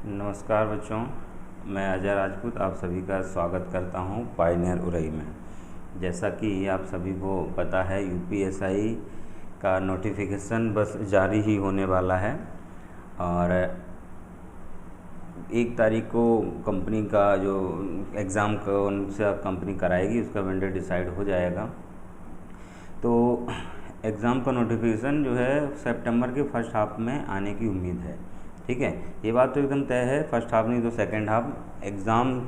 नमस्कार बच्चों, मैं अजय राजपूत आप सभी का स्वागत करता हूं पायनियर उरई में। जैसा कि आप सभी को पता है, यूपीएसआई का नोटिफिकेशन बस जारी ही होने वाला है और 1 तारीख को कंपनी का जो एग्ज़ाम कौन सा कंपनी कराएगी उसका वेंडर डिसाइड हो जाएगा। तो एग्ज़ाम का नोटिफिकेशन जो है सितंबर के फर्स्ट हाफ में आने की उम्मीद है। ठीक है, ये बात तो एकदम तय है, फर्स्ट हाफ नहीं तो सेकंड हाफ एग्ज़ाम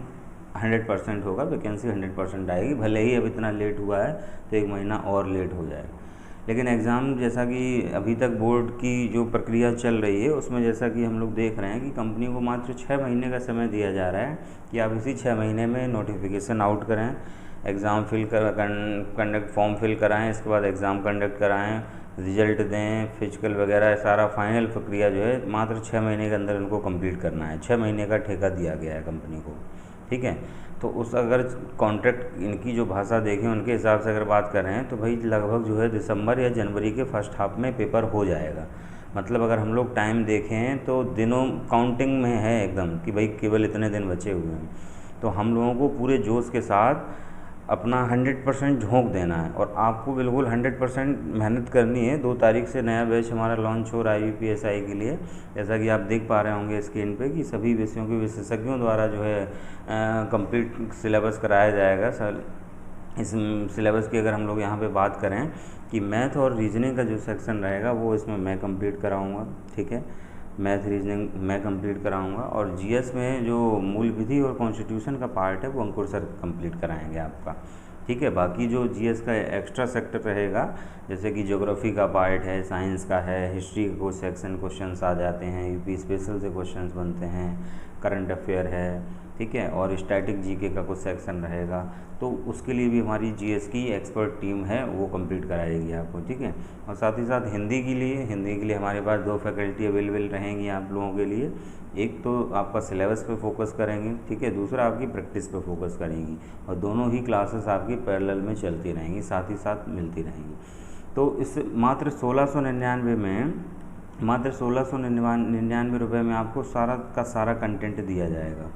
100% होगा, वैकेंसी 100% आएगी। भले ही अब इतना लेट हुआ है तो 1 महीना और लेट हो जाए, लेकिन एग्ज़ाम जैसा कि अभी तक बोर्ड की जो प्रक्रिया चल रही है उसमें जैसा कि हम लोग देख रहे हैं कि कंपनी को मात्र 6 महीने का समय दिया जा रहा है कि आप इसी 6 महीने में नोटिफिकेशन आउट करें, एग्ज़ाम कंडक्ट फॉर्म फिल कराएं, इसके बाद एग्ज़ाम कंडक्ट कराएं, रिजल्ट दें, फिजिकल वगैरह सारा फाइनल प्रक्रिया जो है मात्र 6 महीने के अंदर उनको कंप्लीट करना है। 6 महीने का ठेका दिया गया है कंपनी को। ठीक है, तो उस अगर कॉन्ट्रैक्ट इनकी जो भाषा देखें उनके हिसाब से अगर बात करें तो भाई लगभग जो है दिसंबर या जनवरी के फर्स्ट हाफ में पेपर हो जाएगा। मतलब अगर हम लोग टाइम देखें तो दिनों काउंटिंग में है एकदम कि भाई केवल इतने दिन बचे हुए हैं। तो हम लोगों को पूरे जोश के साथ अपना 100% झोंक देना है और आपको बिल्कुल 100% मेहनत करनी है। 2 तारीख से नया बैच हमारा लॉन्च हो रहा है यूपीएसआई के लिए। जैसा कि आप देख पा रहे होंगे स्क्रीन पे कि सभी विषयों के विशेषज्ञों द्वारा जो है कंप्लीट सिलेबस कराया जाएगा। इस सिलेबस की अगर हम लोग यहाँ पे बात करें कि मैथ और रीजनिंग का जो सेक्शन रहेगा वो इसमें मैं कंप्लीट कराऊँगा। ठीक है, मैथ रीजनिंग मैं कंप्लीट कराऊंगा और जीएस में जो मूल विधि और कॉन्स्टिट्यूशन का पार्ट है वो अंकुर सर कंप्लीट कराएंगे आपका। ठीक है, बाकी जो जीएस का एक्स्ट्रा सेक्टर रहेगा जैसे कि ज्योग्राफी का पार्ट है, साइंस का है, हिस्ट्री का कुछ सेक्शन क्वेश्चंस आ जाते हैं, यूपी स्पेशल से क्वेश्चंस बनते हैं, करंट अफेयर है। ठीक है, और स्टैटिक जीके का कुछ सेक्शन रहेगा, तो उसके लिए भी हमारी जीएस की एक्सपर्ट टीम है वो कंप्लीट कराएगी आपको। ठीक है, और साथ ही साथ हिंदी के लिए हमारे पास 2 फैकल्टी अवेलेबल रहेंगी आप लोगों के लिए। एक तो आपका सिलेबस पे फोकस करेंगे, ठीक है, दूसरा आपकी प्रैक्टिस पे फोकस करेंगी और दोनों ही क्लासेस आपकी पैरेलल में चलती रहेंगी, साथ ही साथ मिलती रहेंगी। तो इस मात्र 1699 रुपये में आपको सारा का सारा कंटेंट दिया जाएगा।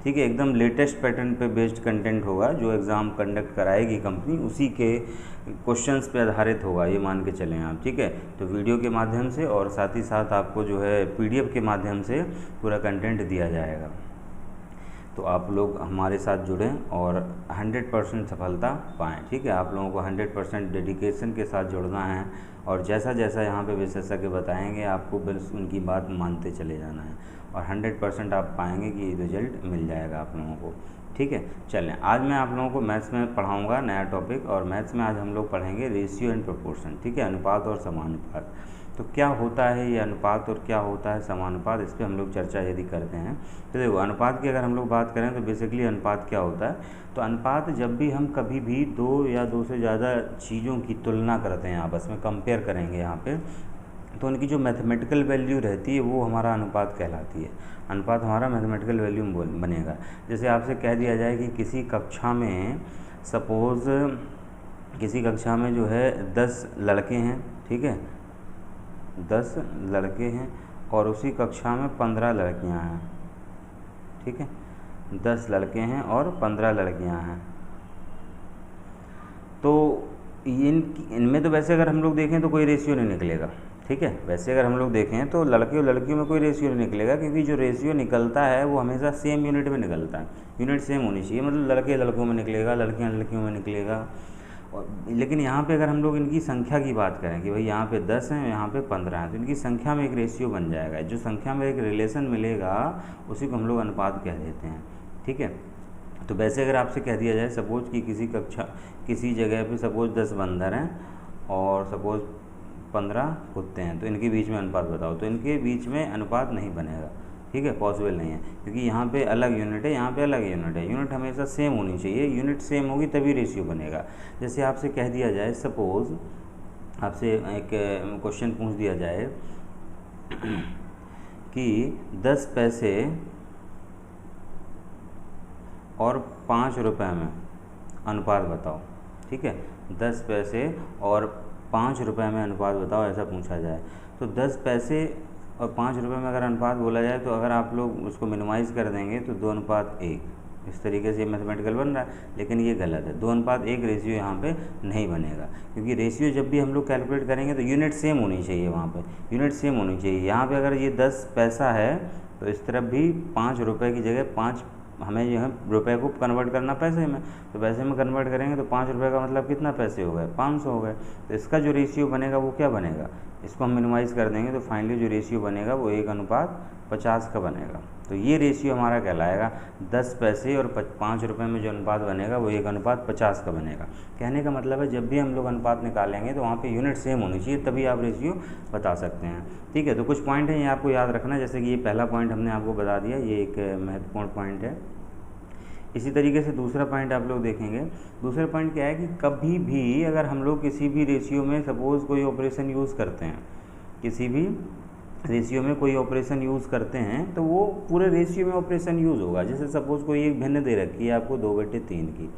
ठीक है, एकदम लेटेस्ट पैटर्न पे बेस्ड कंटेंट होगा, जो एग्ज़ाम कंडक्ट कराएगी कंपनी उसी के क्वेश्चंस पे आधारित होगा, ये मान के चलें आप। ठीक है, तो वीडियो के माध्यम से और साथ ही साथ आपको जो है पीडीएफ के माध्यम से पूरा कंटेंट दिया जाएगा। तो आप लोग हमारे साथ जुड़ें और 100% सफलता पाएँ। ठीक है, आप लोगों को 100% डेडिकेशन के साथ जुड़ना है और जैसा जैसा यहाँ पे विशेषज्ञ बताएंगे आपको बस उनकी बात मानते चले जाना है और 100% आप पाएंगे कि रिजल्ट मिल जाएगा आप लोगों को। ठीक है, चलें आज मैं आप लोगों को मैथ्स में पढ़ाऊँगा नया टॉपिक, और मैथ्स में आज हम लोग पढ़ेंगे रेशियो एंड प्रोपोर्शन। ठीक है, अनुपात और समानुपात। तो क्या होता है ये अनुपात और क्या होता है समानुपात, इस पर हम लोग चर्चा यदि करते हैं तो देखो, अनुपात की अगर हम लोग बात करें तो बेसिकली अनुपात क्या होता है। तो अनुपात जब भी हम कभी भी 2 या 2 से ज़्यादा चीज़ों की तुलना करते हैं, आपस में कंपेयर करेंगे यहाँ पे, तो उनकी जो मैथमेटिकल वैल्यू रहती है वो हमारा अनुपात कहलाती है। अनुपात हमारा मैथमेटिकल वैल्यू बनेगा। जैसे आपसे कह दिया जाए कि किसी कक्षा में सपोज़ किसी कक्षा में जो है 10 लड़के हैं। ठीक है, 10 लड़के हैं और उसी कक्षा में 15 लड़कियां हैं। ठीक है, 10 लड़के हैं और 15 लड़कियां हैं। तो इनमें तो वैसे अगर हम लोग देखें तो कोई रेशियो नहीं निकलेगा। ठीक है, वैसे अगर हम लोग देखें तो लड़के और लड़कियों में कोई रेशियो नहीं निकलेगा, क्योंकि जो रेशियो निकलता है वो हमेशा सेम यूनिट में निकलता है। यूनिट सेम होनी चाहिए, मतलब लड़के लड़कों में निकलेगा, लड़कियां लड़कियों में निकलेगा। और लेकिन यहाँ पे अगर हम लोग इनकी संख्या की बात करें कि भाई यहाँ पे 10 हैं, यहाँ पे 15 हैं, तो इनकी संख्या में एक रेशियो बन जाएगा। जो संख्या में एक रिलेशन मिलेगा उसी को हम लोग अनुपात कह देते हैं। ठीक है, तो वैसे अगर आपसे कह दिया जाए सपोज कि किसी जगह पे सपोज 10 बंदर हैं और सपोज 15 कुत्ते हैं, तो इनके बीच में अनुपात बताओ, तो इनके बीच में अनुपात नहीं बनेगा। ठीक है, पॉसिबल नहीं है, क्योंकि यहाँ पे अलग यूनिट है, यहाँ पे अलग यूनिट है। यूनिट हमेशा सेम होनी चाहिए, यूनिट सेम होगी तभी रेशियो बनेगा। जैसे आपसे कह दिया जाए, सपोज़ आपसे एक क्वेश्चन पूछ दिया जाए कि 10 पैसे और 5 रुपये में अनुपात बताओ। ठीक है, 10 पैसे और 5 रुपये में अनुपात बताओ, ऐसा पूछा जाए तो 10 पैसे और 5 रुपये में अगर अनुपात बोला जाए तो अगर आप लोग उसको मिनिमाइज़ कर देंगे तो 2:1 इस तरीके से मैथमेटिकल बन रहा है, लेकिन ये गलत है। 2:1 रेशियो यहाँ पे नहीं बनेगा, क्योंकि रेशियो जब भी हम लोग कैलकुलेट करेंगे तो यूनिट सेम होनी चाहिए, वहाँ पे यूनिट सेम होनी चाहिए। यहाँ पे अगर ये 10 पैसा है तो इस तरफ भी 5 रुपये की जगह 5 हमें जो है रुपये को कन्वर्ट करना पैसे में, तो पैसे में कन्वर्ट करेंगे तो 5 रुपये का मतलब कितना पैसे हो गए, 500 हो गए। तो इसका जो रेशियो बनेगा वो क्या बनेगा, इसको हम मिनिमाइज़ कर देंगे तो फाइनली जो रेशियो बनेगा वो 1:50 का बनेगा। तो ये रेशियो हमारा कहलाएगा 10 पैसे और 5 रुपये में जो अनुपात बनेगा वो 1:50 का बनेगा। कहने का मतलब है जब भी हम लोग अनुपात निकालेंगे तो वहाँ पे यूनिट सेम होनी चाहिए, तभी आप रेशियो बता सकते हैं। ठीक है, तो कुछ पॉइंट हैं ये आपको याद रखना, जैसे कि ये पहला पॉइंट हमने आपको बता दिया, ये एक महत्वपूर्ण पॉइंट है। इसी तरीके से दूसरा पॉइंट आप लोग देखेंगे। दूसरा पॉइंट क्या है कि कभी भी अगर हम लोग किसी भी रेशियो में सपोज़ कोई ऑपरेशन यूज़ करते हैं, किसी भी रेशियो में कोई ऑपरेशन यूज़ करते हैं तो वो पूरे रेशियो में ऑपरेशन यूज़ होगा। जैसे सपोज़ कोई एक भिन्न दे रखी है आपको 2/3 की,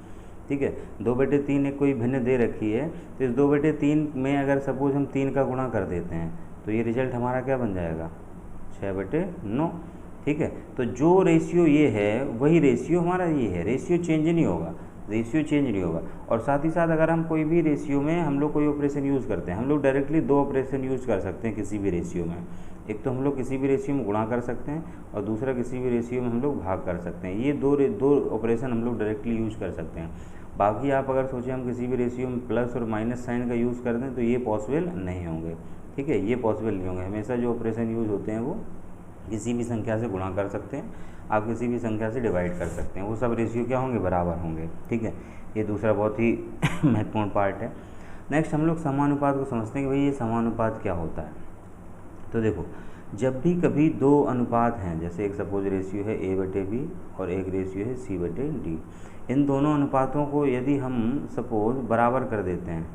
ठीक है, 2/3 एक कोई भिन्न दे रखी है, तो इस 2/3 में अगर सपोज़ हम 3 का गुणा कर देते हैं तो ये रिजल्ट हमारा क्या बन जाएगा, 6/9। ठीक है, तो जो रेशियो ये है वही रेशियो हमारा ये है, रेशियो चेंज नहीं होगा, रेशियो चेंज नहीं होगा। और साथ ही साथ अगर हम कोई भी रेशियो में हम लोग कोई ऑपरेशन यूज़ करते हैं, हम लोग डायरेक्टली 2 ऑपरेशन यूज़ कर सकते हैं किसी भी रेशियो में। एक तो हम लोग किसी भी रेशियो में गुणा कर सकते हैं और दूसरा किसी भी रेशियो में हम लोग भाग कर सकते हैं। ये दो ऑपरेशन हम लोग डायरेक्टली यूज़ कर सकते हैं। बाकी आप अगर सोचें हम किसी भी रेशियो में प्लस और माइनस साइन का यूज़ कर दें तो ये पॉसिबल नहीं होंगे। ठीक है, ये पॉसिबल नहीं होंगे। हमेशा जो ऑपरेशन यूज़ होते हैं वो किसी भी संख्या से गुणा कर सकते हैं, आप किसी भी संख्या से डिवाइड कर सकते हैं, वो सब रेशियो क्या होंगे, बराबर होंगे। ठीक है, ये दूसरा बहुत ही महत्वपूर्ण पार्ट है। नेक्स्ट हम लोग समानुपात को समझते हैं कि भाई ये समानुपात क्या होता है। तो देखो, जब भी कभी 2 अनुपात हैं, जैसे एक सपोज रेशियो है A/B और एक रेशियो है C/D, इन दोनों अनुपातों को यदि हम सपोज बराबर कर देते हैं,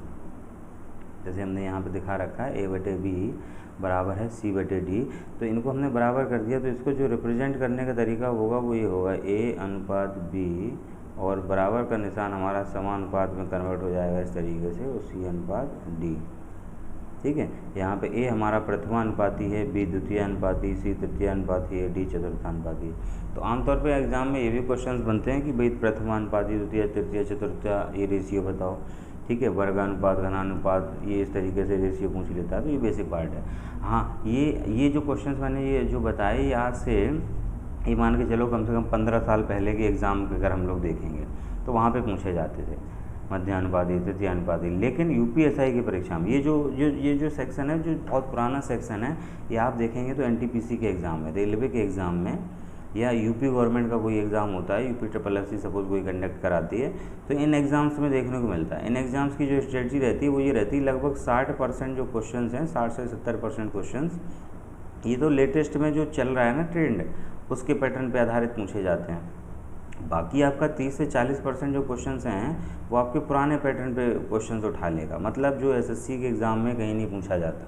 जैसे हमने यहाँ पे दिखा रखा है A/B बराबर है C/D, तो इनको हमने बराबर कर दिया, तो इसको जो रिप्रेजेंट करने का तरीका होगा वो ये होगा A/B और बराबर का निशान हमारा समानुपात में कन्वर्ट हो जाएगा इस तरीके से, और C/D। ठीक है, यहाँ पे A हमारा प्रथमानुपाती है, B द्वितीयानुपाती, C तृतीयानुपाती है, D चतुर्थानुपाती। तो आमतौर पे एग्जाम में ये भी क्वेश्चंस बनते हैं कि भाई प्रथमानुपाती, द्वितीय, तृतीय, चतुर्थ ये रेशियो बताओ। ठीक है, वर्गानुपात, घनानुपात, ये इस तरीके से रेशियो पूछ लेता है, तो ये बेसिक पार्ट है। हाँ, ये जो क्वेश्चंस मैंने ये जो बताए, ये आज से ये मान के चलो कम से कम 15 साल पहले के एग्ज़ाम अगर हम लोग देखेंगे तो वहाँ पे पूछे जाते थे, मध्यानुपाती, तृतीयानुपाती। लेकिन यूपीएसआई की परीक्षा में ये जो सेक्शन है, जो बहुत पुराना सेक्शन है, ये आप देखेंगे तो एनटीपीसी के एग्ज़ाम में, रेलवे के एग्ज़ाम में, या यूपी गवर्नमेंट का कोई एग्ज़ाम होता है, यूपी SSSC सपोज कोई कंडक्ट कराती है, तो इन एग्ज़ाम्स में देखने को मिलता है। इन एग्ज़ाम्स की जो स्ट्रेटजी रहती है वो ये रहती है, लगभग 60% जो क्वेश्चंस हैं, 60 से 70% क्वेश्चंस, ये तो लेटेस्ट में जो चल रहा है ना ट्रेंड, उसके पैटर्न पे आधारित पूछे जाते हैं। बाकी आपका 30 से 40% जो क्वेश्चंस हैं वो आपके पुराने पैटर्न पे क्वेश्चंस उठा लेगा, मतलब जो SSC के एग्ज़ाम में कहीं नहीं पूछा जाता,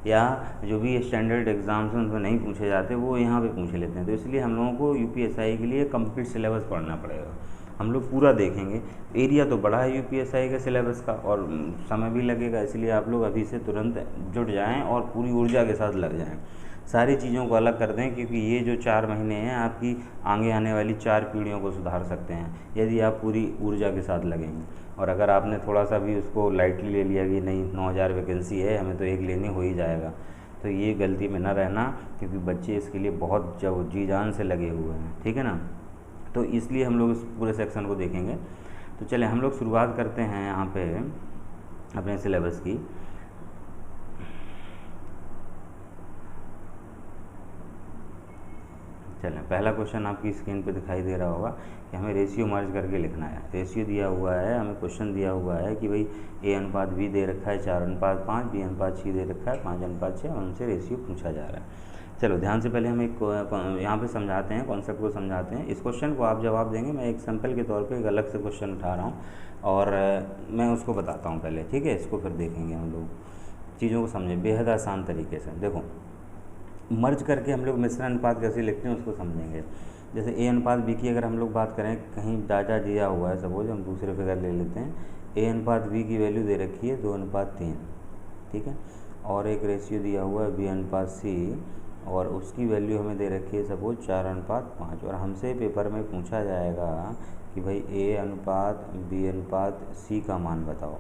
या जो भी स्टैंडर्ड एग्ज़ाम्स हैं उनमें नहीं पूछे जाते, वो यहाँ पे पूछ लेते हैं। तो इसलिए हम लोगों को यूपीएसआई के लिए कंप्लीट सिलेबस पढ़ना पड़ेगा, हम लोग पूरा देखेंगे। एरिया तो बड़ा है यूपीएसआई के सिलेबस का और समय भी लगेगा, इसलिए आप लोग अभी से तुरंत जुट जाएँ और पूरी ऊर्जा के साथ लग जाएँ, सारी चीज़ों को अलग कर दें, क्योंकि ये जो 4 महीने हैं आपकी आगे आने वाली 4 पीढ़ियों को सुधार सकते हैं यदि आप पूरी ऊर्जा के साथ लगेंगे। और अगर आपने थोड़ा सा भी उसको लाइटली ले लिया कि नहीं 9000 वैकेंसी है, हमें तो एक लेनी हो ही जाएगा, तो ये गलती में ना रहना, क्योंकि बच्चे इसके लिए बहुत जब जी जान से लगे हुए हैं। ठीक है ना, तो इसलिए हम लोग इस पूरे सेक्शन को देखेंगे। तो चले हम लोग शुरुआत करते हैं यहाँ पे अपने सिलेबस की। चलें, पहला क्वेश्चन आपकी स्क्रीन पे दिखाई दे रहा होगा कि हमें रेशियो मर्ज करके लिखना है। रेशियो दिया हुआ है, हमें क्वेश्चन दिया हुआ है कि भाई A/B दे रखा है 4:5, B/C दे रखा है 5:6, और उनसे रेशियो पूछा जा रहा है। चलो ध्यान से पहले हम एक यहाँ पे समझाते हैं, कॉन्सेप्ट को समझाते हैं। इस क्वेश्चन को आप जवाब देंगे, मैं एक सैम्पल के तौर पर एक अलग से क्वेश्चन उठा रहा हूँ और मैं उसको बताता हूँ पहले। ठीक है, इसको फिर देखेंगे हम लोग, चीज़ों को समझें बेहद आसान तरीके से। देखो, मर्ज करके हम लोग मिश्रण अनुपात कैसे लिखते हैं उसको समझेंगे। जैसे A/B की अगर हम लोग बात करें, कहीं डाटा दिया हुआ है, सपोज हम दूसरे फिगर ले लेते हैं, A/B की वैल्यू दे रखी है 2:3, ठीक है, और एक रेशियो दिया हुआ है B/C और उसकी वैल्यू हमें दे रखी है सपोज 4:5, और हमसे पेपर में पूछा जाएगा कि भाई A अनुपात B अनुपात C का मान बताओ,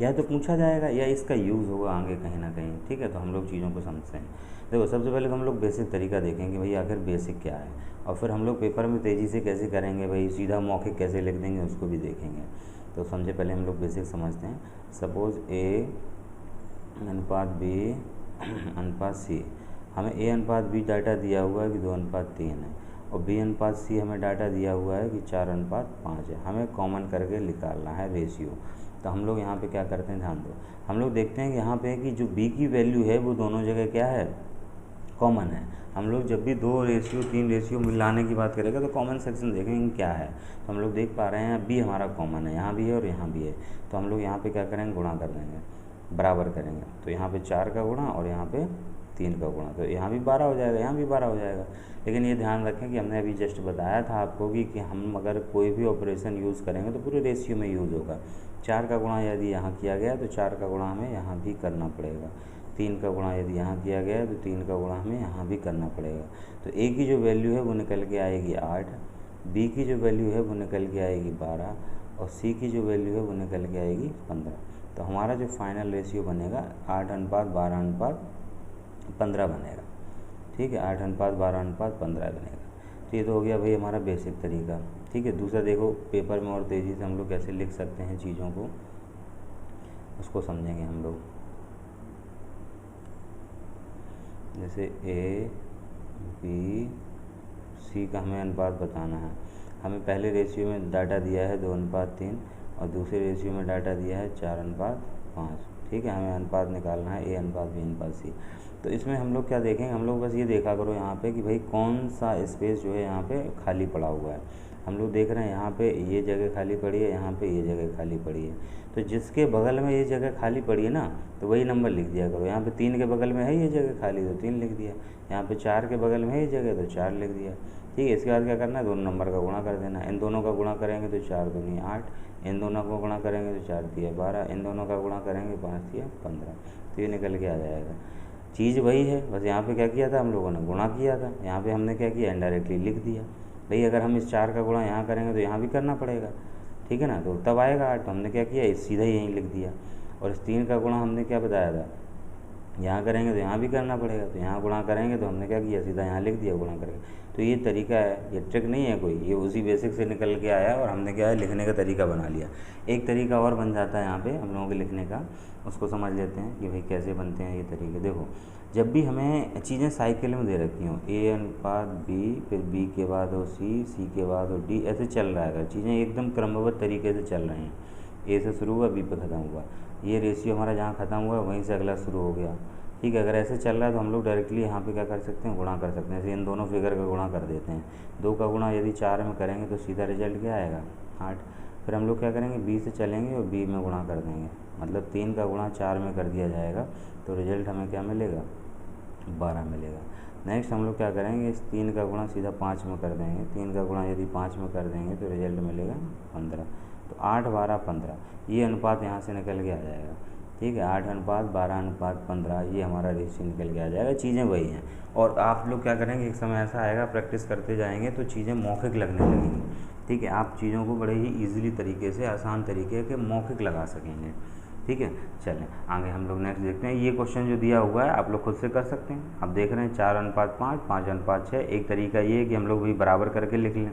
या तो पूछा जाएगा या इसका यूज़ होगा आगे कहीं ना कहीं। ठीक है, तो हम लोग चीज़ों को समझते हैं। देखो सबसे पहले हम लोग बेसिक तरीका देखेंगे भाई आखिर बेसिक क्या है, और फिर हम लोग पेपर में तेज़ी से कैसे करेंगे भाई, सीधा मौखिक कैसे लिख देंगे उसको भी देखेंगे। तो समझे पहले हम लोग बेसिक समझते हैं। सपोज़ A अनुपात B अनुपात C, हमें A अनुपात B डाटा दिया हुआ है कि 2:3 है, और B अनुपात C हमें डाटा दिया हुआ है कि 4:5 है। हमें कॉमन करके निकालना है रेशियो। तो हम लोग यहाँ पे क्या करते हैं, ध्यान दो, हम लोग देखते हैं कि यहाँ पे कि जो B की वैल्यू है वो दोनों जगह क्या है, कॉमन है। हम लोग जब भी 2 रेशियो 3 रेशियो मिलाने की बात करेंगे तो कॉमन सेक्शन देखेंगे क्या है। तो हम लोग देख पा रहे हैं B हमारा कॉमन है, यहाँ भी है और यहाँ भी है। तो हम लोग यहाँ पे क्या करेंगे, गुणा कर देंगे, बराबर करेंगे। तो यहाँ पे 4 का गुणा और यहाँ पे 3 का गुणा, तो यहाँ भी 12 हो जाएगा, यहाँ भी 12 हो जाएगा। लेकिन ये ध्यान रखें कि हमने अभी जस्ट बताया था आपको कि हम अगर कोई भी ऑपरेशन यूज़ करेंगे तो पूरे रेशियो में यूज़ होगा। 4 का गुणा यदि यहाँ किया गया तो 4 का गुणा हमें यहाँ भी करना पड़ेगा। 3 का गुणा यदि यहाँ किया गया है तो 3 का गुणा हमें यहाँ भी करना पड़ेगा। तो A की जो वैल्यू है वो निकल के आएगी 8, B की जो वैल्यू है वो निकल के आएगी 12, और C की जो वैल्यू है वो निकल के आएगी 15। तो हमारा जो फाइनल रेशियो बनेगा 8:12:15 बनेगा। ठीक है, 8:12:15 बनेगा। तो ये तो हो गया भाई हमारा बेसिक तरीका। ठीक है, दूसरा देखो पेपर में और तेज़ी से हम लोग कैसे लिख सकते हैं चीज़ों को, उसको समझेंगे हम लोग। जैसे A B C का हमें अनुपात बताना है। हमें पहले रेशियो में डाटा दिया है 2:3 और दूसरे रेशियो में डाटा दिया है 4:5। ठीक है, हमें अनुपात निकालना है A अनुपात B अनुपात C। तो इसमें हम लोग क्या देखेंगे, हम लोग बस ये देखा करो यहाँ पे कि भाई कौन सा स्पेस जो है यहाँ पे खाली पड़ा हुआ है। हम लोग देख रहे हैं यहाँ पे ये जगह खाली पड़ी है, यहाँ पे ये जगह खाली पड़ी है। तो जिसके बगल में ये जगह खाली पड़ी है ना, तो वही नंबर लिख दिया करो। यहाँ पे 3 के बगल में है ये जगह खाली तो 3 लिख दिया, यहाँ पे 4 के बगल में है ये जगह तो 4 लिख दिया। ठीक है, इसके बाद क्या करना है, दोनों नंबर का गुणा कर देना। इन दोनों का गुणा करेंगे तो 4 दूनी 8, इन दोनों का गुणा करेंगे तो 4 तिया 12, इन दोनों का गुणा करेंगे 5 तिया 15। तो ये निकल के आ जाएगा। चीज़ वही है, बस यहाँ पे क्या किया था हम लोगों ने, गुणा किया था। यहाँ पे हमने क्या किया, इनडायरेक्टली लिख दिया। भाई अगर हम इस 4 का गुणा यहाँ करेंगे तो यहाँ भी करना पड़ेगा। ठीक है ना, तो तब आएगा 8। तो हमने क्या किया, सीधा यहीं लिख दिया। और इस 3 का गुणा हमने क्या बताया था, यहाँ करेंगे तो यहाँ भी करना पड़ेगा। तो यहाँ गुणा करेंगे तो हमने क्या किया, सीधा यहाँ लिख दिया गुणा करके। तो ये तरीका है, ये ट्रिक नहीं है कोई, ये उसी बेसिक से निकल के आया और हमने क्या है, लिखने का तरीका बना लिया। एक तरीका और बन जाता है यहाँ पे हम लोगों के लिखने का, उसको समझ लेते हैं कि भाई कैसे बनते हैं ये तरीके। देखो जब भी हमें चीज़ें साइकिल में दे रखी हों, A अनुपात B, फिर B के बाद हो C, C के बाद हो D, ऐसे चल रहा है। अगर चीज़ें एकदम क्रमबद्ध तरीके से चल रही हैं, A से शुरू हुआ B पे ख़त्म हुआ, ये रेशियो हमारा जहाँ ख़त्म हुआ वहीं से अगला शुरू हो गया। ठीक है, अगर ऐसे चल रहा है तो हम लोग डायरेक्टली यहाँ पे क्या कर सकते हैं, गुणा कर सकते हैं। जैसे इन दोनों फिगर का गुणा कर देते हैं। 2 का गुणा यदि 4 में करेंगे तो सीधा रिजल्ट क्या आएगा, 8। फिर हम लोग क्या करेंगे, B से चलेंगे और B में गुणा कर देंगे, मतलब 3 का गुणा 4 में कर दिया जाएगा तो रिजल्ट हमें क्या मिलेगा, 12 मिलेगा। नेक्स्ट हम लोग क्या करेंगे, इस 3 का गुणा सीधा 5 में कर देंगे। 3 का गुणा यदि 5 में कर देंगे तो रिजल्ट मिलेगा 15। तो 8, 12, 15 ये अनुपात यहाँ से निकल के आ जाएगा। ठीक है, 8:12:15 ये हमारा रेशियो निकल के आ जाएगा। चीज़ें वही हैं, और आप लोग क्या करेंगे, एक समय ऐसा आएगा प्रैक्टिस करते जाएंगे तो चीज़ें मौखिक लगने लगेंगी। ठीक है, आप चीज़ों को बड़े ही ईजिली तरीके से, आसान तरीके के मौखिक लगा सकेंगे। ठीक है, चलें आगे हम लोग नेक्स्ट देखते हैं। ये क्वेश्चन जो दिया हुआ है आप लोग खुद से कर सकते हैं। आप देख रहे हैं 4:5, 5:6। एक तरीका ये है कि हम लोग भी बराबर करके लिख लें।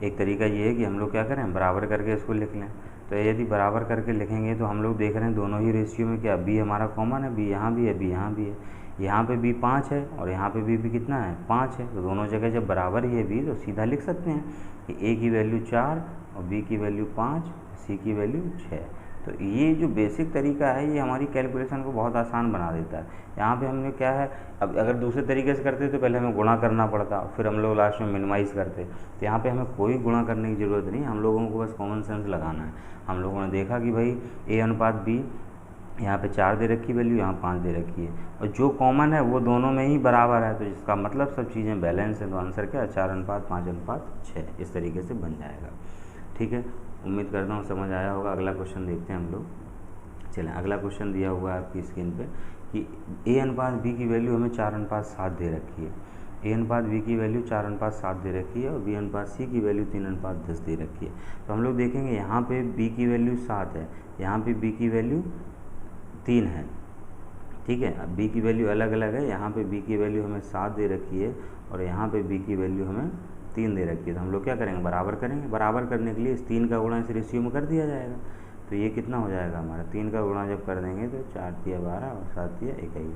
एक तरीका ये है कि हम लोग क्या करें, बराबर करके इसको लिख लें। तो यदि बराबर करके लिखेंगे तो हम लोग देख रहे हैं दोनों ही रेशियो में क्या, B हमारा कॉमन है, B यहाँ भी है, B यहाँ भी है। यहाँ पे B 5 है और यहाँ पे B भी कितना है, 5 है। तो दोनों जगह जब बराबर ही है B तो सीधा लिख सकते हैं कि A की वैल्यू 4 और B की वैल्यू 5, C की वैल्यू 6। तो ये जो बेसिक तरीका है ये हमारी कैलकुलेशन को बहुत आसान बना देता है। यहाँ पे हमने क्या है, अब अगर दूसरे तरीके से करते तो पहले हमें गुणा करना पड़ता, फिर हम लोग लास्ट में मिनिमाइज़ करते। तो यहाँ पे हमें कोई गुणा करने की ज़रूरत नहीं, हम लोगों को बस कॉमन सेंस लगाना है। हम लोगों ने देखा कि भाई A अनुपात B, यहाँ पे 4 दे रखी वैल्यू, यहाँ 5 दे रखी है, और जो कॉमन है वो दोनों में ही बराबर है। तो इसका मतलब सब चीज़ें बैलेंस है। तो आंसर क्या है, 4:5:6 इस तरीके से बन जाएगा। ठीक है, उम्मीद करता हूँ समझ आया होगा। अगला क्वेश्चन देखते हैं हम लोग। चलें, अगला क्वेश्चन दिया हुआ है आपकी स्क्रीन पे कि ए अनुपात बी की वैल्यू हमें 4:7 दे रखी है, ए अनुपात बी की वैल्यू 4:7 दे रखी है और बी अनुपात सी की वैल्यू 3:10 दे रखी है। तो हम लोग देखेंगे यहाँ पे बी की वैल्यू 7 है, यहाँ पे बी की वैल्यू 3 है, ठीक है। अब बी की वैल्यू अलग अलग है, यहाँ पे बी की वैल्यू हमें 7 दे रखी है और यहाँ पे बी की वैल्यू हमें 3 दे रखी है। तो हम लोग क्या करेंगे, बराबर करेंगे। बराबर करने के लिए इस 3 का गुणा इस रेशियो में कर दिया जाएगा। तो ये कितना हो जाएगा हमारा, 3 का गुणा जब कर देंगे तो 4 तिया 12 और 7 तिया 21,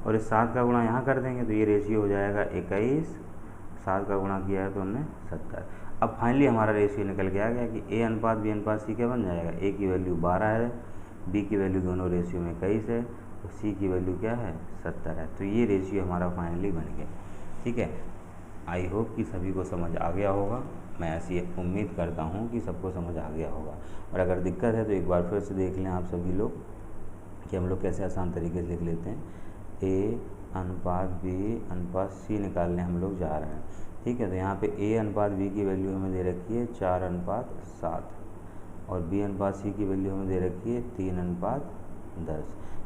और इस 7 का गुणा यहाँ कर देंगे तो ये रेशियो हो जाएगा 21, 7 का गुणा किया है तो हमने 70। अब फाइनली हमारा रेशियो निकल के आ गया कि ए अनुपात बी अनुपात सी क्या बन जाएगा, ए की वैल्यू 12 है, बी की वैल्यू दोनों रेशियो में 21 है, तो सी की वैल्यू क्या है 70 है। तो ये रेशियो हमारा फाइनली बन गया, ठीक है। आई होप कि सभी को समझ आ गया होगा, मैं ऐसी उम्मीद करता हूँ कि सबको समझ आ गया होगा। और अगर दिक्कत है तो एक बार फिर से देख लें आप सभी लोग कि हम लोग कैसे आसान तरीके से लिख लेते हैं। ए अनुपात बी अनुपात सी निकालने हम लोग जा रहे हैं, ठीक है। तो यहाँ पे ए अनुपात बी की वैल्यू हमें दे रखी है 4:7 और बी अनुपात सी की वैल्यू हमें दे रखी है 3:10।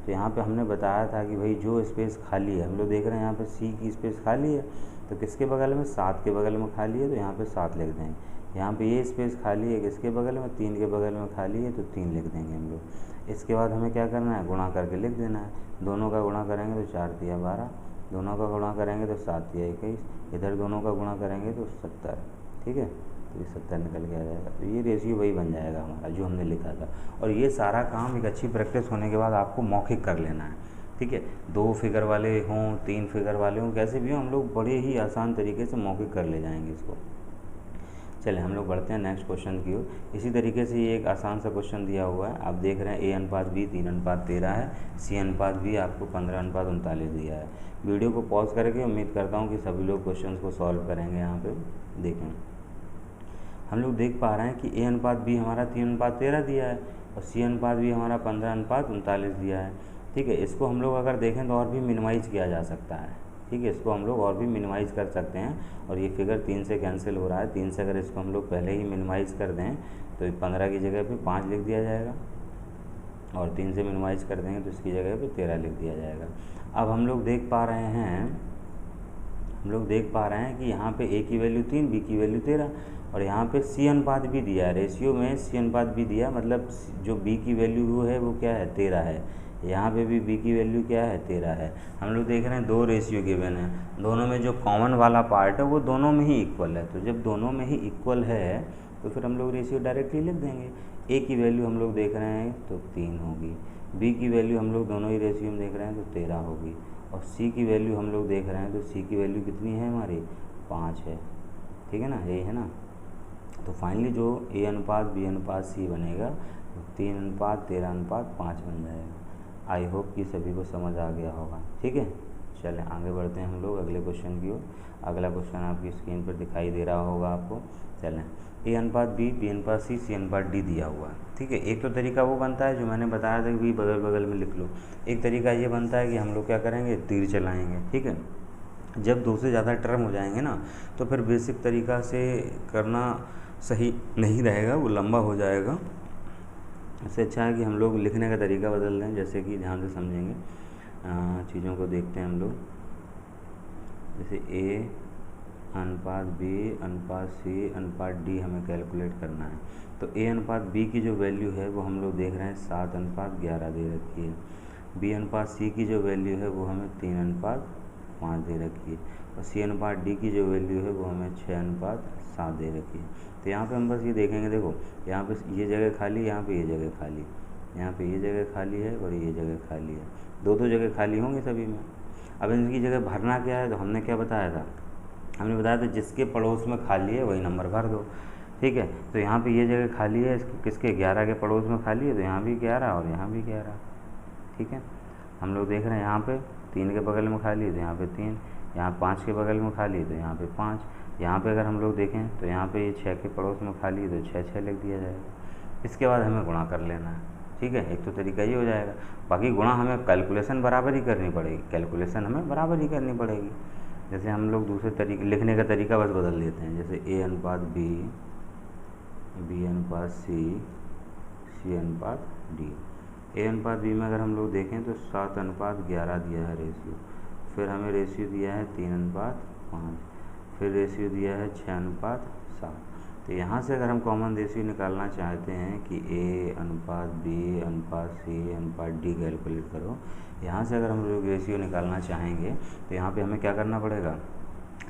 तो यहाँ पे हमने बताया था कि भाई जो स्पेस खाली है, हम लोग देख रहे हैं यहाँ पे सी की स्पेस खाली है, तो किसके बगल में, 7 के बगल में खाली है, तो यहाँ पे 7 लिख देंगे। यहाँ पे ये स्पेस खाली है किसके बगल में, 3 के बगल में खाली है, तो 3 लिख देंगे हम लोग। इसके बाद हमें क्या करना है, गुणा करके लिख देना है। दोनों का गुणा करेंगे तो 4 तिया 12, दोनों का गुणा करेंगे तो 7 तिया 21, इधर दोनों का गुणा करेंगे तो 70, ठीक है। तो ये 70 निकल के आ जाएगा। तो ये रेशियो वही बन जाएगा हमारा जो हमने लिखा था। और ये सारा काम एक अच्छी प्रैक्टिस होने के बाद आपको मौखिक कर लेना है, ठीक है। 2 फिगर वाले हों, 3 फिगर वाले हों, कैसे भी हों, हम लोग बड़े ही आसान तरीके से मौखिक कर ले जाएंगे इसको। चलिए हम लोग बढ़ते हैं नेक्स्ट क्वेश्चन की ओर। इसी तरीके से ये एक आसान सा क्वेश्चन दिया हुआ है, आप देख रहे हैं ए अनुपात बी 3:13 है, सी अनुपात बी आपको 15:39 दिया है। वीडियो को पॉज करके उम्मीद करता हूँ कि सभी लोग क्वेश्चन को सॉल्व करेंगे। यहाँ पे देखें, हम लोग देख पा रहे हैं कि ए अनुपात बी हमारा 3:13 दिया है और सी अनुपात बी हमारा 15:39 दिया है, ठीक है। इसको हम लोग अगर देखें तो और भी मिनिमाइज़ किया जा सकता है, ठीक है। इसको हम लोग और भी मिनिमाइज़ कर सकते हैं और ये फिगर 3 से कैंसिल हो रहा है। 3 से अगर इसको हम लोग पहले ही मिनिमाइज़ कर दें तो 15 की जगह पे 5 लिख दिया जाएगा और 3 से मिनिमाइज़ कर देंगे तो इसकी जगह पे 13 लिख दिया जाएगा। अब हम लोग देख पा रहे हैं कि यहाँ पे ए की वैल्यू 3, बी की वैल्यू 13 और यहाँ पे सी अनुपात भी दिया है, रेशियो में सी अनुपात भी दिया, मतलब जो बी की वैल्यू है वो क्या है 13 है, यहाँ पे भी बी की वैल्यू क्या है 13 है। हम लोग देख रहे हैं 2 रेशियो गिवन है, दोनों में जो कॉमन वाला पार्ट है वो दोनों में ही इक्वल है। तो जब दोनों में ही इक्वल है तो फिर हम लोग रेशियो डायरेक्टली लिख देंगे। ए की वैल्यू हम लोग देख रहे हैं तो 3 होगी, बी की वैल्यू हम लोग दोनों ही रेशियो में देख रहे हैं तो 13 होगी और सी की वैल्यू हम लोग देख रहे हैं तो सी की वैल्यू कितनी है हमारी 5 है, ठीक है ना, यही है ना। तो फाइनली जो ए अनुपात बी अनुपात सी बनेगा 3:13:5 बन जाएगा। आई होप कि सभी को समझ आ गया होगा, ठीक है। चलें आगे बढ़ते हैं हम लोग अगले क्वेश्चन की ओर। अगला क्वेश्चन आपकी स्क्रीन पर दिखाई दे रहा होगा आपको। चलें, ए अनुपात बी, बी अनुपात सी, सी अनुपात डी दिया हुआ है, ठीक है। एक तो तरीका वो बनता है जो मैंने बताया था कि भी बगल बगल में लिख लो। एक तरीका ये बनता है कि हम लोग क्या करेंगे, तीर चलाएँगे, ठीक है। जब 2 से ज़्यादा टर्म हो जाएंगे ना तो फिर बेसिक तरीका से करना सही नहीं रहेगा, वो लंबा हो जाएगा। इससे अच्छा है कि हम लोग लिखने का तरीका बदल दें, जैसे कि ध्यान से समझेंगे चीज़ों को देखते हैं हम लोग। जैसे ए अनुपात बी अनुपात सी अनुपात डी हमें कैलकुलेट करना है, तो ए अनुपात बी की जो वैल्यू है वो हम लोग देख रहे हैं 7:11 दे रखी है। बी अनुपात सी की जो वैल्यू है वो हमें 3:5 दे रखी है और सी अनुपात डी की जो वैल्यू है वो हमें 6:7 दे रखी है। तो यहाँ पे हम बस ये देखेंगे, देखो यहाँ पे ये जगह खाली, यहाँ पे ये जगह खाली, यहाँ पे ये जगह खाली है और ये जगह खाली है, 2 जगह खाली होंगे सभी में। अब इनकी जगह भरना क्या है, तो हमने क्या बताया था, हमने बताया था जिसके पड़ोस में खाली है वही नंबर भर दो, ठीक है। तो यहाँ पे ये जगह खाली है, किसके 11 के पड़ोस में खाली है, तो यहाँ भी 11 और यहाँ भी 11, ठीक है। हम लोग देख रहे हैं यहाँ पे 3 के बगल में खाली है तो यहाँ पे 3, यहाँ 5 के बगल में खाली है तो यहाँ पे 5, यहाँ पे अगर हम लोग देखें तो यहाँ पे ये 6 के पड़ोस में खाली है तो 6 लिख दिया जाएगा। इसके बाद हमें गुणा कर लेना है, ठीक है। एक तो तरीका ये हो जाएगा, बाकी गुणा हमें कैलकुलेशन बराबर ही करनी पड़ेगी, कैलकुलेशन हमें बराबर ही करनी पड़ेगी। जैसे हम लोग दूसरे तरीके लिखने का तरीका बस बदल देते हैं, जैसे ए अनुपात बी, बी अनुपात सी, सी अनुपात डी, ए अनुपात बी में अगर हम लोग देखें तो 7:11 दिया है रेशियो, फिर हमें रेशियो दिया है 3:5, फिर रेशियो दिया है 6:7। तो यहाँ से अगर हम कॉमन रेशियो निकालना चाहते हैं कि ए अनुपात बी अनुपात सी अनुपात डी कैलकुलेट करो, यहाँ से अगर हम लोग रेशियो निकालना चाहेंगे तो यहाँ पे हमें क्या करना पड़ेगा,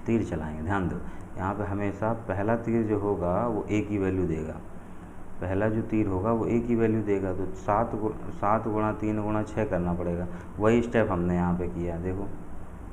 तीर चलाएंगे। ध्यान दो, यहाँ पे हमेशा पहला तीर जो होगा वो ए की वैल्यू देगा, पहला जो तीर होगा वो ए की वैल्यू देगा। तो 7 गुणा 3 गुणा 6 करना पड़ेगा। वही स्टेप हमने यहाँ पे किया, देखो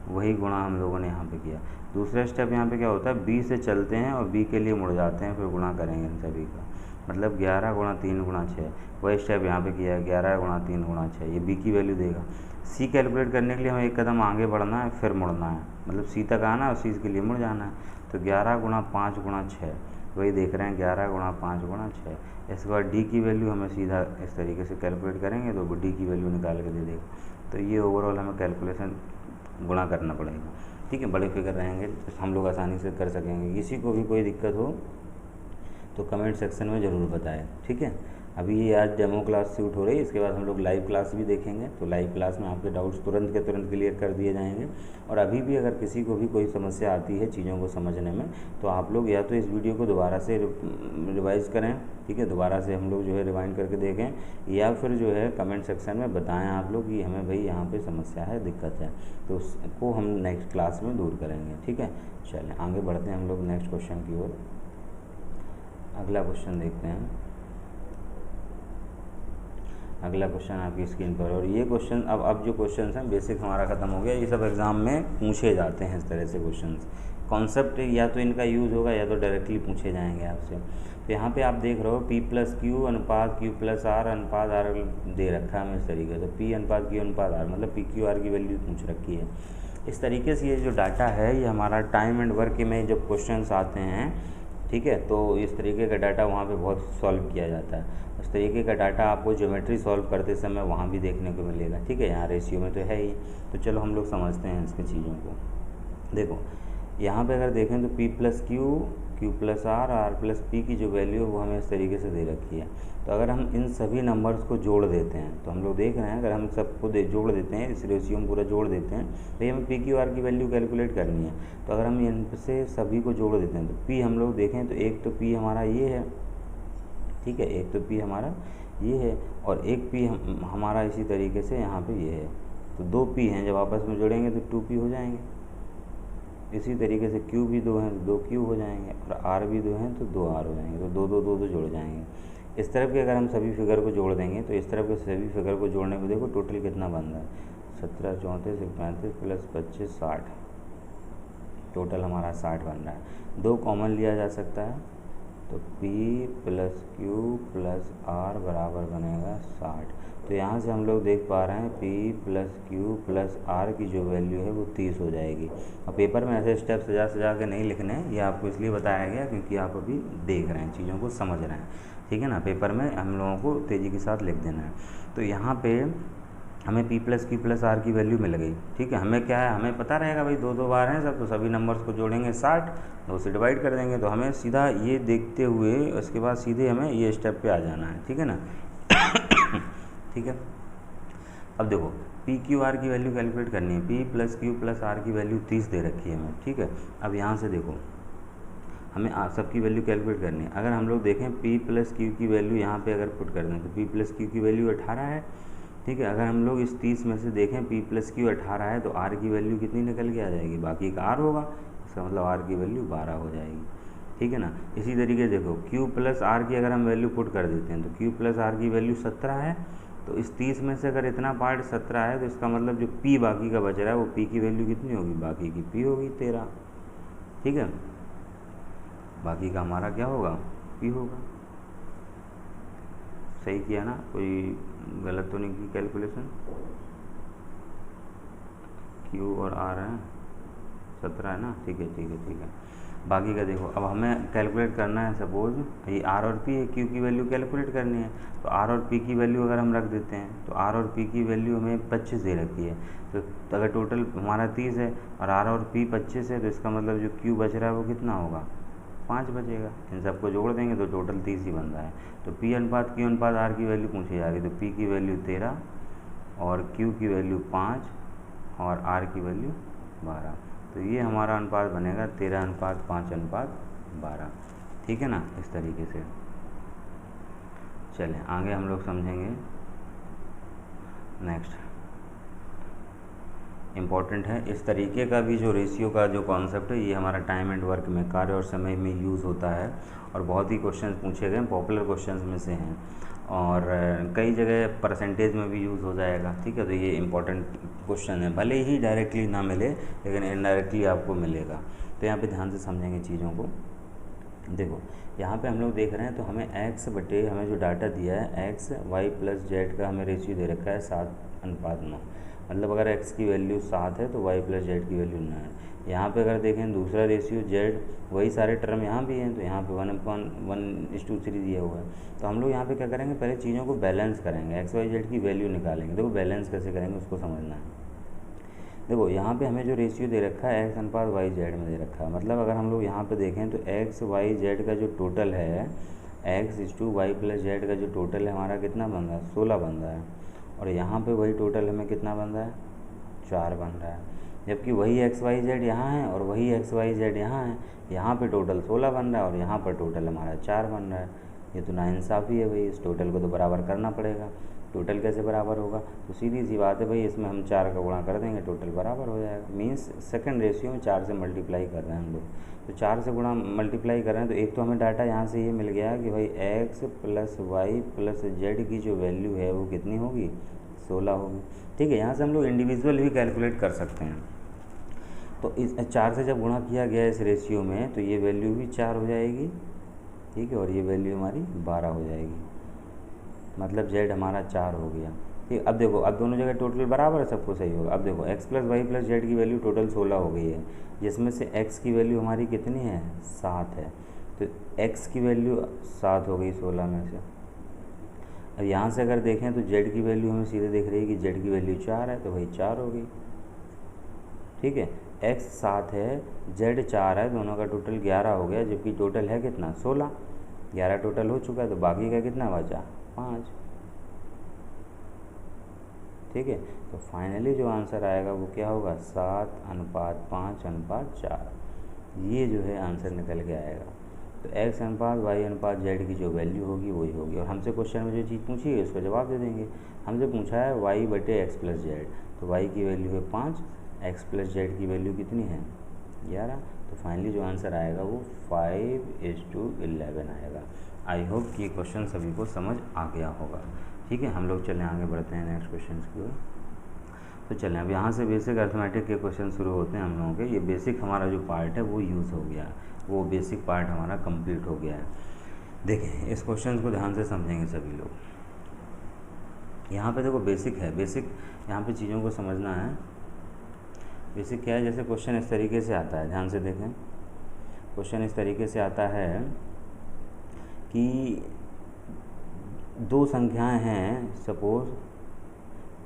वही गुणा हम लोगों ने यहाँ पे किया। दूसरा स्टेप यहाँ पे क्या होता है, बी से चलते हैं और बी के लिए मुड़ जाते हैं, फिर गुणा करेंगे इन सभी का, मतलब 11 गुणा 3 गुणा 6। वही स्टेप यहाँ पे किया है, 11 गुणा 3 गुणा 6, ये बी की वैल्यू देगा। सी कैलकुलेट करने के लिए हमें एक कदम आगे बढ़ना है, फिर मुड़ना है, मतलब सी तक आना है और सी के लिए मुड़ जाना है। तो 11 गुणा 5 गुणा 6, वही देख रहे हैं 11 गुणा 5 गुणा 6। इसके बाद डी की वैल्यू हमें सीधा इस तरीके से कैलकुलेट करेंगे तो डी की वैल्यू निकाल के दे देगा। तो ये ओवरऑल हमें कैलकुलेशन गुणा करना पड़ेगा, ठीक है। बड़े फिगर रहेंगे तो हम लोग आसानी से कर सकेंगे। किसी को भी कोई दिक्कत हो तो कमेंट सेक्शन में ज़रूर बताएं, ठीक है। अभी ये आज डेमो क्लास शूट हो रही है, इसके बाद हम लोग लाइव क्लास भी देखेंगे, तो लाइव क्लास में आपके डाउट्स तुरंत के तुरंत क्लियर कर दिए जाएंगे। और अभी भी अगर किसी को भी कोई समस्या आती है चीज़ों को समझने में, तो आप लोग या तो इस वीडियो को दोबारा से रिवाइज़ करें, ठीक है, दोबारा से हम लोग जो है रिवाइंड करके देखें, या फिर जो है कमेंट सेक्शन में बताएं आप लोग कि हमें भाई यहाँ पे समस्या है, दिक्कत है, तो उसको हम नेक्स्ट क्लास में दूर करेंगे, ठीक है। चलें आगे बढ़ते हैं हम लोग नेक्स्ट क्वेश्चन की ओर। अगला क्वेश्चन देखते हैं। अगला क्वेश्चन आपकी स्क्रीन पर, और ये क्वेश्चन अब जो क्वेश्चन हैं बेसिक हमारा ख़त्म हो गया। ये सब एग्ज़ाम में पूछे जाते हैं इस तरह से क्वेश्चंस। कॉन्सेप्ट या तो इनका यूज़ होगा या तो डायरेक्टली पूछे जाएंगे आपसे। तो यहाँ पे आप देख रहे हो P प्लस क्यू अनुपात Q प्लस R अनुपात R दे रखा है हमें इस तरीके से। P अनुपात Q अनुपात R मतलब PQR की वैल्यू पूछ रखी है। इस तरीके से ये जो डाटा है ये हमारा टाइम एंड वर्क में जब क्वेश्चंस आते हैं, ठीक है, तो इस तरीके का डाटा वहाँ पे बहुत सॉल्व किया जाता है। इस तरीके का डाटा आपको ज्योमेट्री सॉल्व करते समय वहाँ भी देखने को मिलेगा, ठीक है। यहाँ रेशियो में तो है ही, तो चलो हम लोग समझते हैं इसकी चीज़ों को। देखो यहाँ पे अगर देखें तो P plus Q plus R plus P की जो वैल्यू है वो हमें इस तरीके से दे रखी है। तो अगर हम इन सभी नंबर्स को जोड़ देते हैं, तो हम लोग देख रहे हैं अगर हम सबको जोड़ देते हैं, इस रेशियो में पूरा जोड़ देते हैं, तो ये हमें PQR की वैल्यू कैलकुलेट करनी है। तो अगर हम इनसे सभी को जोड़ देते हैं तो P हम लोग देखें तो एक तो P हमारा ये है, ठीक है, एक तो P हमारा ये है और एक P हमारा इसी तरीके से यहाँ पे ये है। तो 2 P हैं, जब आपस में जोड़ेंगे तो 2P हो जाएंगे। इसी तरीके से Q भी 2 हैं तो 2Q हो जाएंगे, और R भी 2 हैं तो 2R हो जाएंगे, तो 2 2 2 2 जुड़ जाएंगे। इस तरफ के अगर हम सभी फिगर को जोड़ देंगे तो इस तरफ के सभी फिगर को जोड़ने पर देखो टोटल कितना बन रहा है, 17 34 35 प्लस 25 60, टोटल हमारा 60 बन रहा है। 2 कॉमन लिया जा सकता है, तो P plus Q plus R बराबर बनेगा 60। तो यहाँ से हम लोग देख पा रहे हैं P plus Q plus R की जो वैल्यू है वो 30 हो जाएगी। और पेपर में ऐसे स्टेप सजा के नहीं लिखने हैं, ये आपको इसलिए बताया गया क्योंकि आप अभी देख रहे हैं, चीज़ों को समझ रहे हैं, ठीक है ना। पेपर में हम लोगों को तेज़ी के साथ लिख देना है। तो यहाँ पे हमें P plus Q plus R की वैल्यू मिल गई, ठीक है। हमें क्या है, हमें पता रहेगा भाई 2 2 बार हैं सब, तो सभी नंबर्स को जोड़ेंगे 60, 2 से डिवाइड कर देंगे, तो हमें सीधा ये देखते हुए उसके बाद सीधे हमें ये स्टेप पे आ जाना है, ठीक है ना। ठीक है, अब देखो PQR की वैल्यू कैलकुलेट करनी है। P plus Q plus R की वैल्यू 30 दे रखी है हमें, ठीक है। अब यहाँ से देखो हमें सबकी वैल्यू कैलकुलेट करनी है। अगर हम लोग देखें P प्लस Q की वैल्यू यहाँ पे अगर पुट कर दें तो P प्लस Q की वैल्यू 18 है, ठीक है। अगर हम लोग इस 30 में से देखें P प्लस Q 18 है तो R की वैल्यू कितनी निकल के आ जाएगी, बाकी का R होगा, इसका मतलब R की वैल्यू 12 हो जाएगी, ठीक है ना। इसी तरीके से देखो Q प्लस R की अगर हम वैल्यू पुट कर देते हैं तो Q प्लस R की वैल्यू 17 है, तो इस 30 में से अगर इतना पार्ट 17 है तो इसका मतलब जो P बाकी का बच रहा है वो P की वैल्यू कितनी होगी, बाकी की P होगी 13, ठीक है। बाकी का हमारा क्या होगा, P होगा। सही किया ना, कोई गलत तो नहीं की कैलकुलेशन। Q और R है 17 है ना, ठीक है ठीक है ठीक है। बाकी का देखो, अब हमें कैलकुलेट करना है, सपोज ये R और P है, Q की वैल्यू कैलकुलेट करनी है। तो R और P की वैल्यू अगर हम रख देते हैं तो R और P की वैल्यू हमें 25 दे रखी है। तो अगर टोटल हमारा 30 है और R और P 25 है तो इसका मतलब जो Q बच रहा है वो कितना होगा, 5 बचेगा। इन सबको जोड़ देंगे तो टोटल 30 ही बन रहा है। तो P अनुपात Q अनुपात R की वैल्यू पूछी जा रही है, तो P की वैल्यू 13 और Q की वैल्यू 5 और R की वैल्यू 12। तो ये हमारा अनुपात बनेगा 13:5:12। ठीक है ना, इस तरीके से। चलें आगे हम लोग समझेंगे। नेक्स्ट इम्पॉर्टेंट है, इस तरीके का भी जो रेशियो का जो कॉन्सेप्ट है ये हमारा टाइम एंड वर्क में, कार्य और समय में यूज़ होता है और बहुत ही क्वेश्चंस पूछे गए, पॉपुलर क्वेश्चंस में से हैं और कई जगह परसेंटेज में भी यूज़ हो जाएगा। ठीक है, तो ये इम्पॉर्टेंट क्वेश्चन है, भले ही डायरेक्टली ना मिले लेकिन इनडायरेक्टली आपको मिलेगा। तो यहाँ पे ध्यान से समझेंगे चीज़ों को। देखो यहाँ पे हम लोग देख रहे हैं, तो हमें हमें जो डाटा दिया है x y प्लस z का हमें रेशियो दे रखा है 7:9। मतलब अगर x की वैल्यू 7 है तो y प्लस z की वैल्यू 9 है। यहाँ पे अगर देखें दूसरा रेशियो z, वही सारे टर्म यहाँ भी हैं, तो यहाँ पे 1:1:3 दिया हुआ है। तो हम लोग यहाँ पे क्या करेंगे, पहले चीज़ों को बैलेंस करेंगे, x y z की वैल्यू निकालेंगे। देखो बैलेंस कैसे करेंगे उसको समझना है। देखो यहाँ पे हमें जो रेशियो दे रखा है x अनुपात y z में दे रखा है, मतलब अगर हम लोग यहाँ पे देखें तो x y z का जो टोटल है, x/y प्लस z का जो टोटल है हमारा कितना बन रहा है, 16 बन रहा है। और यहाँ पे वही टोटल हमें कितना बन रहा है, 4 बन रहा है। जबकि वही x y z यहाँ है और वही x y z यहाँ है, यहाँ पे टोटल 16 बन रहा है और यहाँ पर टोटल हमारा 4 बन रहा है। ये तो नाइंसाफ़ी है भाई, इस टोटल को तो बराबर करना पड़ेगा। टोटल कैसे बराबर होगा, तो सीधी सी बात है भाई, इसमें हम 4 का गुणा कर देंगे, टोटल बराबर हो जाएगा। मीन्स सेकंड रेशियो में 4 से मल्टीप्लाई कर रहे हैं हम लोग, तो 4 से गुणा मल्टीप्लाई कर रहे हैं। तो एक तो हमें डाटा यहाँ से ये मिल गया कि भाई x plus y plus z की जो वैल्यू है वो कितनी होगी, 16 होगी। ठीक है, यहाँ से हम लोग इंडिविजुअल भी कैलकुलेट कर सकते हैं। तो इस 4 से जब गुणा किया गया इस रेशियो में, तो ये वैल्यू भी 4 हो जाएगी। ठीक है, और ये वैल्यू हमारी 12 हो जाएगी, मतलब z हमारा 4 हो गया। ठीक, अब देखो, अब दोनों जगह टोटल बराबर है, सबको सही होगा। अब देखो x plus y plus z की वैल्यू टोटल 16 हो गई है, जिसमें से x की वैल्यू हमारी कितनी है, 7 है। तो x की वैल्यू 7 हो गई 16 में से। अब यहाँ से अगर देखें तो z की वैल्यू हमें सीधे दिख रही है कि z की वैल्यू 4 है, तो वही 4 हो गई। ठीक है, x 7 है, z 4 है, दोनों का टोटल 11 हो गया, जबकि टोटल है कितना, 16। 11 टोटल हो चुका है, तो बाकी का कितना बचा, 5। ठीक है, तो फाइनली जो आंसर आएगा वो क्या होगा, 7:5:4। ये जो है आंसर निकल के आएगा। तो x अनुपात y अनुपात z की जो वैल्यू होगी वही होगी। और हमसे क्वेश्चन में जो चीज़ पूछी है उसका जवाब दे देंगे। हमसे पूछा है y बटे x प्लस जेड, तो y की वैल्यू है 5, x प्लस जेड की वैल्यू कितनी है, 11। तो फाइनली जो आंसर आएगा वो 5:11 आएगा। आई होप कि ये क्वेश्चन सभी को समझ आ गया होगा। ठीक है, हम लोग चलें आगे बढ़ते हैं नेक्स्ट क्वेश्चन की ओर। तो चलें, अब यहाँ से बेसिक अर्थमेटिक के क्वेश्चन शुरू होते हैं हम लोगों के। ये बेसिक हमारा जो पार्ट है वो यूज़ हो गया, वो बेसिक पार्ट हमारा कंप्लीट हो गया है। देखें, इस क्वेश्चन को ध्यान से समझेंगे सभी लोग। यहाँ पे देखो बेसिक है, बेसिक यहाँ पे चीज़ों को समझना है। बेसिक क्या है, जैसे क्वेश्चन इस तरीके से आता है, ध्यान से देखें। क्वेश्चन इस तरीके से आता है कि दो संख्याएं हैं, सपोज़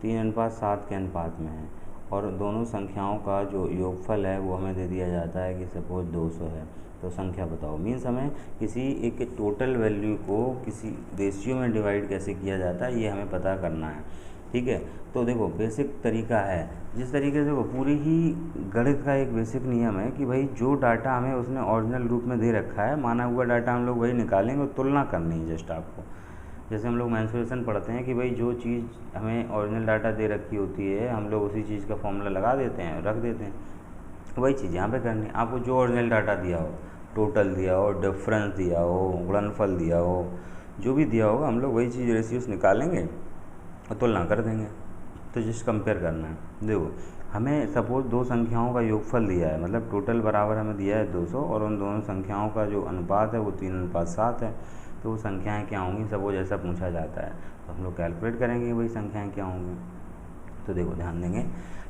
3:7 के अनुपात में है, और दोनों संख्याओं का जो योगफल है वो हमें दे दिया जाता है कि सपोज़ 200 है। तो संख्या बताओ। मीन्स हमें किसी एक टोटल वैल्यू को किसी रेशियो में डिवाइड कैसे किया जाता है ये हमें पता करना है। ठीक है, तो देखो बेसिक तरीका है, जिस तरीके से वो पूरी ही गणित का एक बेसिक नियम है कि भाई जो डाटा हमें उसने ओरिजिनल रूप में दे रखा है, माना हुआ डाटा हम लोग वही निकालेंगे और तुलना करनी है जस्ट आपको। जैसे हम लोग मेंसुरेशन पढ़ते हैं कि भाई जो चीज़ हमें ओरिजिनल डाटा दे रखी होती है हम लोग उसी चीज़ का फॉर्मूला लगा देते हैं, रख देते हैं। वही चीज़ यहाँ पे करनी है। आपको जो ओरिजिनल डाटा दिया हो, टोटल दिया हो, डिफरेंस दिया हो, गुणनफल दिया हो, जो भी दिया होगा हम लोग वही चीज़ रेशियोस निकालेंगे और तुलना कर देंगे। तो जस्ट कंपेयर करना है। देखो हमें सपोज़ दो संख्याओं का योगफल दिया है, मतलब टोटल बराबर हमें दिया है 200, और उन दोनों संख्याओं का जो अनुपात है वो 3:7 है। तो वो संख्याएं क्या होंगी, सपोज ऐसा पूछा जाता है तो हम लोग कैलकुलेट करेंगे वही संख्याएं क्या होंगी। तो देखो ध्यान देंगे,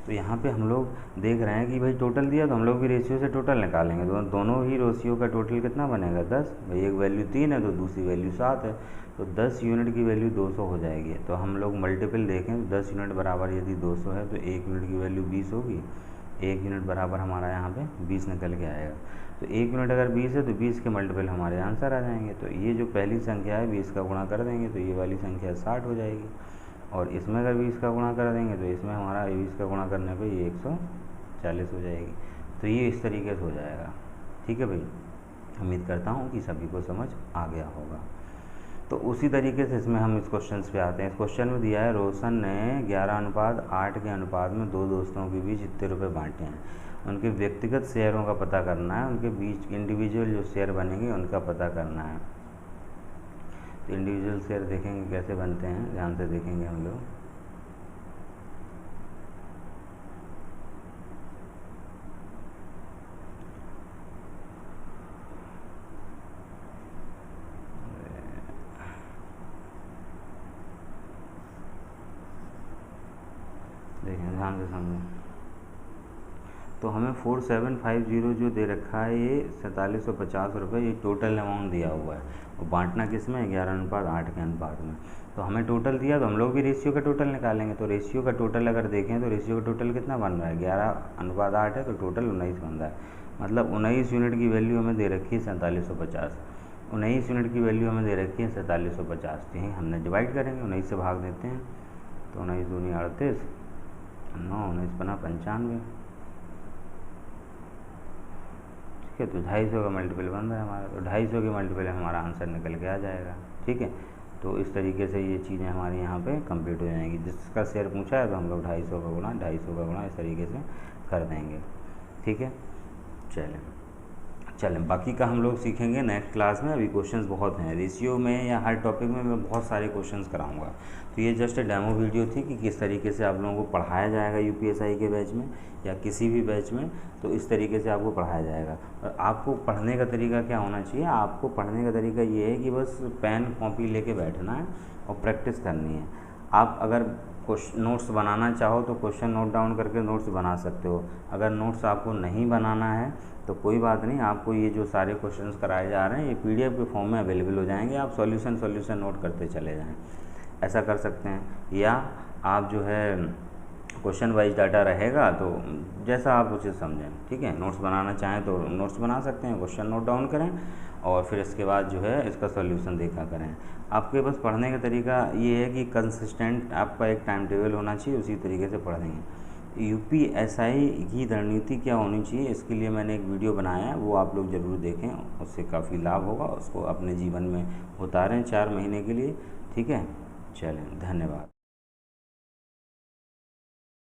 तो यहाँ पे हम लोग देख रहे हैं कि भाई टोटल दिया तो हम लोग भी रेशियो से टोटल निकालेंगे। दोनों ही रेशियो का टोटल कितना बनेगा, 10। भाई एक वैल्यू 3 है तो दूसरी वैल्यू 7 है, तो 10 यूनिट की वैल्यू 200 हो जाएगी। तो हम लोग मल्टीपल देखें तो 10 यूनिट बराबर यदि 200 है तो 1 यूनिट की वैल्यू 20 होगी, 1 यूनिट बराबर हमारा यहाँ पे 20 निकल के आएगा। तो 1 यूनिट अगर 20 है तो 20 के मल्टीपल हमारे आंसर आ जाएंगे। तो ये जो पहली संख्या है 20 का गुणा कर देंगे तो ये वाली संख्या 60 हो जाएगी, और इसमें अगर 20 का गुणा कर देंगे तो इसमें हमारा 20 का गुणा करने पे ये 140 हो जाएगी। तो ये इस तरीके से हो जाएगा। ठीक है भाई, उम्मीद करता हूँ कि सभी को समझ आ गया होगा। तो उसी तरीके से इसमें हम इस क्वेश्चन पे आते हैं। इस क्वेश्चन में दिया है रोशन ने 11:8 के अनुपात में 2 दोस्तों के बीच इतने रुपए बांटे हैं, उनके व्यक्तिगत शेयरों का पता करना है, उनके बीच इंडिविजुअल जो शेयर बनेंगे उनका पता करना है। तो इंडिविजुअल शेयर देखेंगे कैसे बनते हैं, ध्यान से देखेंगे हम लोग। देखें ध्यान से समझें। तो हमें 4750 जो दे रखा है ये 4750 रुपये, ये टोटल अमाउंट दिया हुआ है, और बांटना किस में, 11:8 के अनुपात में। तो हमें टोटल दिया तो हम लोग भी रेशियो का टोटल निकालेंगे। तो रेशियो का टोटल अगर देखें तो रेशियो का टोटल कितना बन रहा है, 11:8 है, तो टोटल 19 बन रहा है। मतलब 19 यूनिट की वैल्यू हमें दे रखी है 4750। 19 यूनिट की वैल्यू हमें दे रखी है 4750। ठीक है, हमने डिवाइड करेंगे, 19 से भाग देते हैं। तो 19 दूनी 38, 9 19 बना 95। ठीक है, तो 250 का मल्टीपल बन रहा है हमारा। तो 250 के मल्टीपल हमारा आंसर निकल के आ जाएगा। ठीक है, तो इस तरीके से ये चीज़ें हमारी यहाँ पे कंप्लीट हो जाएंगी। जिसका शेयर पूछा है तो हम लोग 250 का गुणा 250 का गुणा इस तरीके से कर देंगे। ठीक है, चलें बाकी का हम लोग सीखेंगे नेक्स्ट क्लास में। अभी क्वेश्चंस बहुत हैं रेशियो में, या हर टॉपिक में मैं बहुत सारे क्वेश्चंस कराऊंगा। तो ये जस्ट डेमो वीडियो थी कि किस तरीके से आप लोगों को पढ़ाया जाएगा यूपीएसआई के बैच में या किसी भी बैच में। तो इस तरीके से आपको पढ़ाया जाएगा। और आपको पढ़ने का तरीका क्या होना चाहिए, आपको पढ़ने का तरीका ये है कि बस पेन कॉपी लेके बैठना है और प्रैक्टिस करनी है। आप अगर नोट्स बनाना चाहो तो क्वेश्चन नोट डाउन करके नोट्स बना सकते हो। अगर नोट्स आपको नहीं बनाना है तो कोई बात नहीं, आपको ये जो सारे क्वेश्चंस कराए जा रहे हैं ये पीडीएफ के फॉर्म में अवेलेबल हो जाएंगे। आप सॉल्यूशन नोट करते चले जाएं, ऐसा कर सकते हैं। या आप जो है क्वेश्चन वाइज डाटा रहेगा तो जैसा आप उसे समझें। ठीक है, नोट्स बनाना चाहें तो नोट्स बना सकते हैं, क्वेश्चन नोट डाउन करें और फिर इसके बाद जो है इसका सॉल्यूशन देखा करें। आपके बस पढ़ने का तरीका ये है कि कंसिस्टेंट आपका एक टाइम टेबल होना चाहिए, उसी तरीके से पढ़ेंगे। यूपीएसआई की रणनीति क्या होनी चाहिए, इसके लिए मैंने एक वीडियो बनाया है, वो आप लोग ज़रूर देखें, उससे काफ़ी लाभ होगा। उसको अपने जीवन में उतारें 4 महीने के लिए। ठीक है, चलें, धन्यवाद।